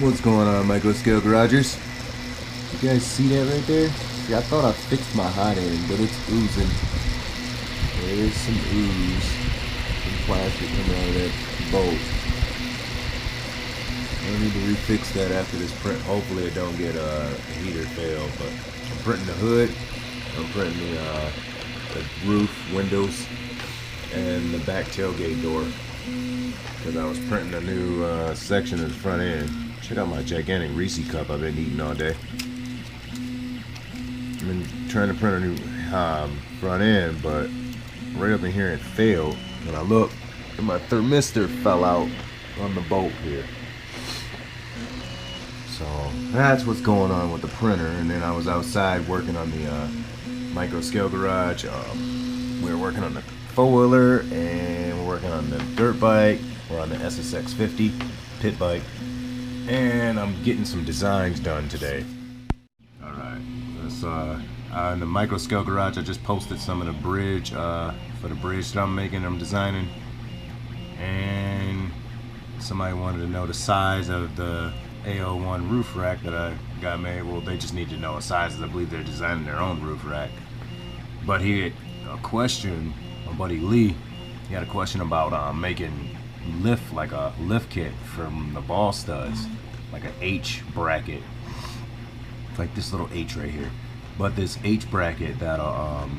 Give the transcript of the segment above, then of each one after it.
What's going on, micro scale garagers? You guys see that right there? See, I thought I fixed my hot end, but it's oozing. There's some ooze, some plastic coming out of that bolt. I need to refix that after this print. Hopefully it don't get a heater fail, but I'm printing the hood, I'm printing the roof, windows, and the back tailgate door. Because I was printing a new section of the front end. Check out my gigantic Reese cup I've been eating all day. I've been trying to print a new front end, but right up in here it failed. When I looked, and my thermistor fell out on the bolt here. So that's what's going on with the printer. And then I was outside working on the micro scale garage. We were working on the four-wheeler, and we're working on the dirt bike. We're on the SSX 50 pit bike, and I'm getting some designs done today. All right, in the micro scale garage, I just posted some of the bridge for the bridge that I'm making, I'm designing, and somebody wanted to know the size of the AO1 roof rack that I got made. Well, they just need to know a size, I believe they're designing their own roof rack. But he had a question, my buddy Lee, he had a question about making like a lift kit from the ball studs, like an H bracket, like this little H right here. But this H bracket that'll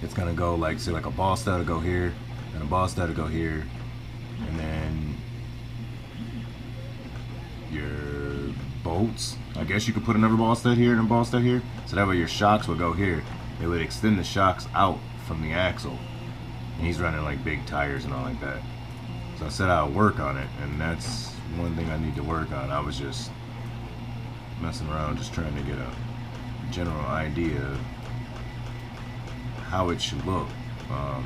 it's gonna go like, say, like a ball stud will go here, and a ball stud will go here, and then your bolts, I guess you could put another ball stud here and a ball stud here, so that way your shocks would go here. It would extend the shocks out from the axle, and he's running like big tires and all like that. So I said I'll work on it, and that's one thing I need to work on. I was just messing around, just trying to get a general idea of how it should look. I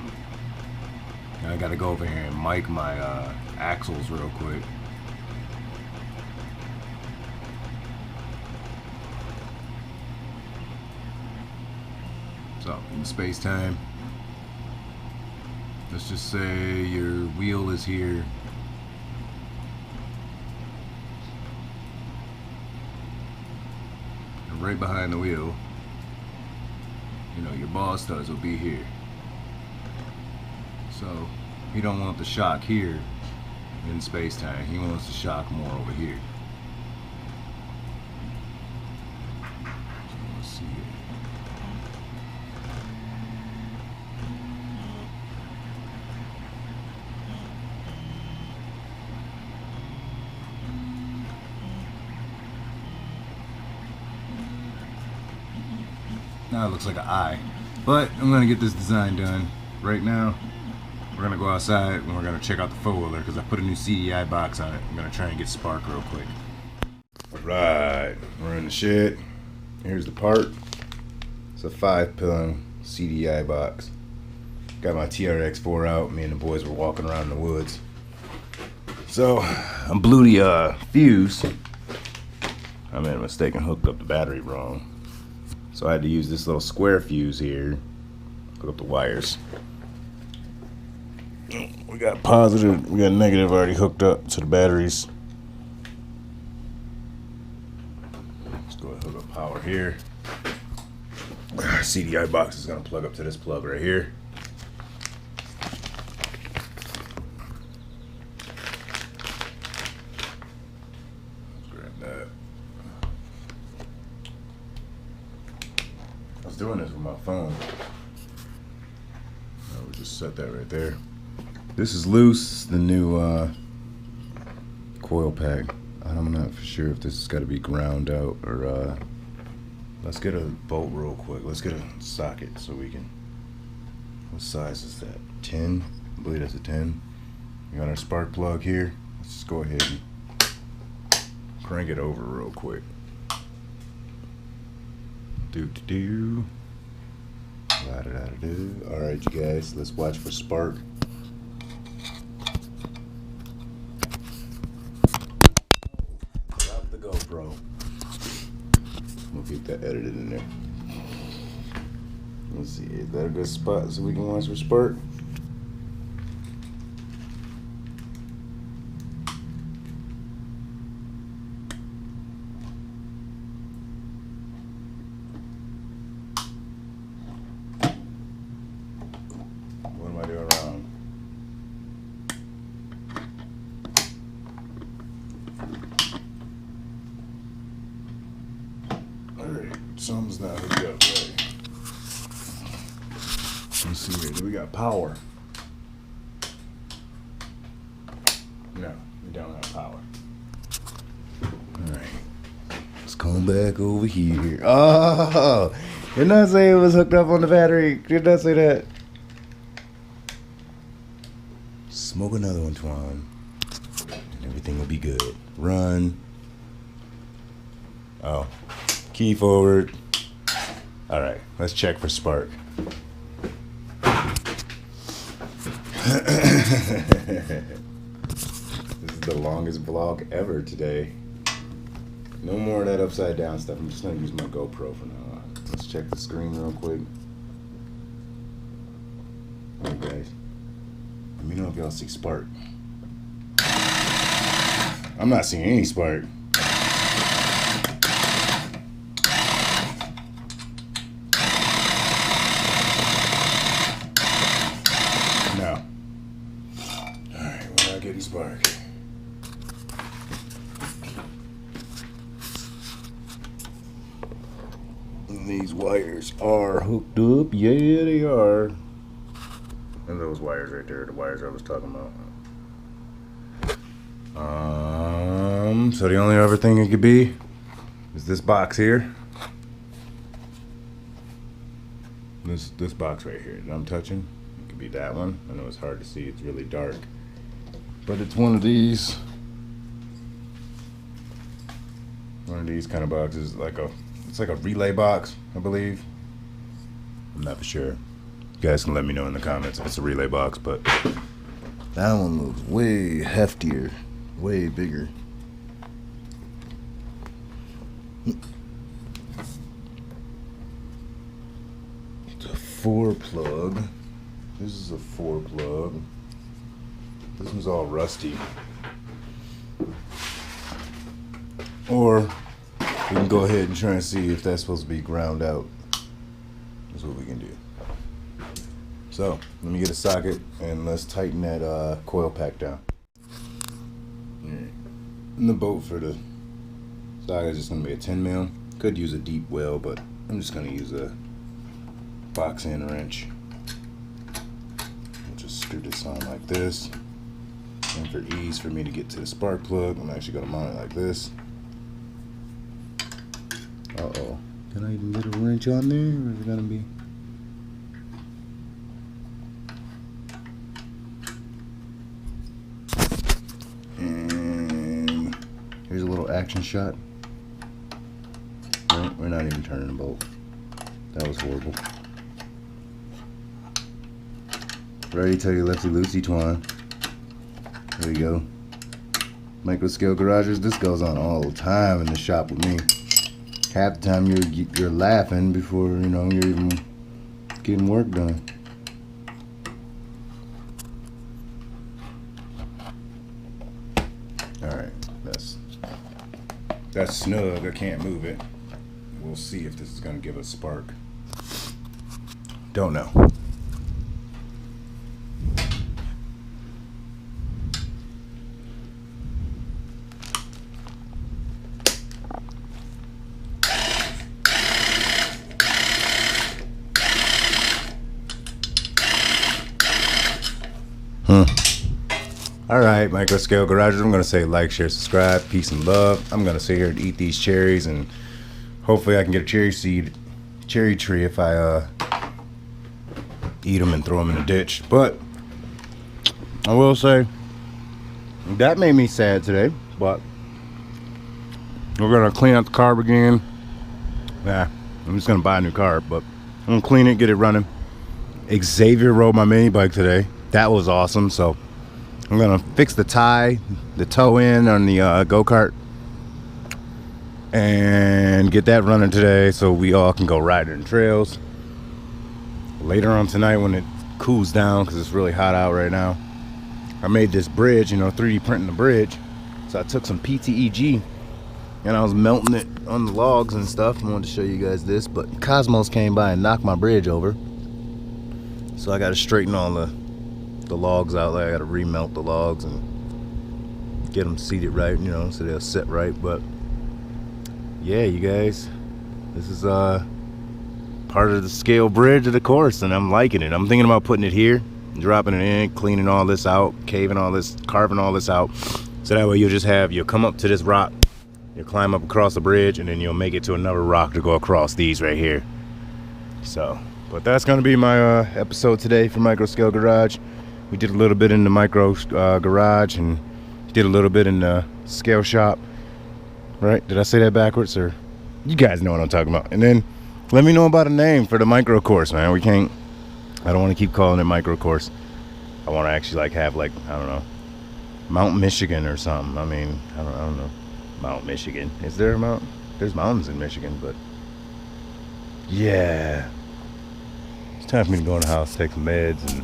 gotta go over here and mic my axles real quick. So in space-time, let's just say your wheel is here. And right behind the wheel, you know, your ball studs will be here. So he don't want the shock here in space-time. He wants the shock more over here. So let's see here. Now it looks like an eye, but I'm gonna get this design done. Right now, we're gonna go outside and we're gonna check out the four-wheeler because I put a new CDI box on it. I'm gonna try and get spark real quick. All right, we're in the shed. Here's the part. It's a 5-pin CDI box. Got my TRX4 out. Me and the boys were walking around in the woods. So I blew the fuse. I made a mistake and hooked up the battery wrong. So I had to use this little square fuse here, hook up the wires. We got positive, we got negative already hooked up to the batteries. Let's go ahead and hook up power here. Our CDI box is gonna plug up to this plug right here. Let's grab that. I was doing this with my phone. I would just set that right there. This is loose, the new coil pack. I'm not for sure if this has got to be ground out or let's get a bolt real quick. Let's get a socket so we can, what size is that? 10? I believe that's a 10. We got our spark plug here. Let's just go ahead and crank it over real quick. Do-do-do. La-da-da-da-do. Alright, you guys, let's watch for spark. Drop the GoPro. We'll get that edited in there. Let's see, is that a good spot so we can watch for spark? not hooked up right. Let's see here. Do we got power? No, we don't have power. Alright. Let's come back over here. Oh! Did not say it was hooked up on the battery. Did not say that. Smoke another one, Twan. And everything will be good. Run. Oh. Key forward. Alright, let's check for spark. This is the longest vlog ever today. No more of that upside down stuff. I'm just gonna use my GoPro for now on. Let's check the screen real quick. Alright guys. Let me know if y'all see spark. I'm not seeing any spark. No. Alright, we're not getting spark. And these wires are hooked up. Yeah, they are. And those wires right there, the wires I was talking about. So the only other thing it could be is this box here. This box right here that I'm touching. It could be that one. I know it's hard to see, it's really dark. But it's one of these. One of these kind of boxes, it's like a relay box, I believe. I'm not for sure. You guys can let me know in the comments if it's a relay box, but that one looks way heftier, way bigger. It's a 4-plug. This is a 4-plug. This one's all rusty. Or we can go ahead and try and see if that's supposed to be ground out. That's what we can do. So, let me get a socket and let's tighten that coil pack down. And the bolt for the socket is just going to be a 10 mil. Could use a deep well, but I'm just going to use a box end wrench. I'll just screw this on like this. And for ease for me to get to the spark plug, I'm actually going to mount it like this. Uh-oh. Can I even get a wrench on there, or is it going to be... And here's a little action shot. Right, we're not even turning the bolt. That was horrible. Ready to tell you lefty loosey twine. There you go. Micro scale garages, this goes on all the time in the shop with me. Half the time you're laughing before you're even getting work done. Alright, that's snug. I can't move it. We'll see if this is gonna give us spark. Don't know. Alright, Micro Scale Garages, I'm going to say like, share, subscribe, peace and love. I'm going to sit here and eat these cherries, and hopefully I can get a cherry tree if I eat them and throw them in the ditch. But I will say, that made me sad today, but we're going to clean out the carb again. Nah, I'm just going to buy a new carb, but I'm going to clean it, get it running. Xavier rode my mini bike today. That was awesome, so I'm gonna fix the toe in on the go-kart and get that running today so we all can go riding in trails. Later on tonight when it cools down, because it's really hot out right now, I made this bridge, 3D printing the bridge. So I took some PTEG and I was melting it on the logs and stuff. I wanted to show you guys this, but Cosmos came by and knocked my bridge over. So I gotta straighten all the logs out. I gotta remelt the logs and get them seated right, so they'll sit right. But yeah, you guys, this is part of the scale bridge of the course, and I'm liking it. I'm thinking about putting it here, dropping it in, cleaning all this out, carving all this out, so that way you'll come up to this rock, you'll climb up across the bridge, and then you'll make it to another rock to go across these right here. So, but that's gonna be my episode today for Micro Scale Garage. We did a little bit in the micro garage and did a little bit in the scale shop. Right? Did I say that backwards? Or you guys know what I'm talking about. And then let me know about a name for the micro course, man. I don't want to keep calling it micro course. I want to actually like have like, I don't know, Mount Michigan or something. I mean, I don't know. Mount Michigan. Is there a mountain? There's mountains in Michigan, but yeah. It's time for me to go in the house, take some meds, and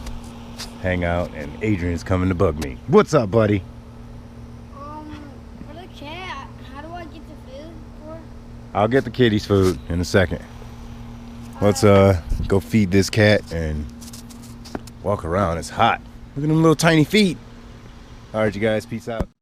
hang out. And Adrian's coming to bug me. What's up, buddy? For the cat, how do I get the food for? I'll get the kitty's food in a second. Let's go feed this cat and walk around. It's hot. Look at them little tiny feet. All right, you guys, peace out.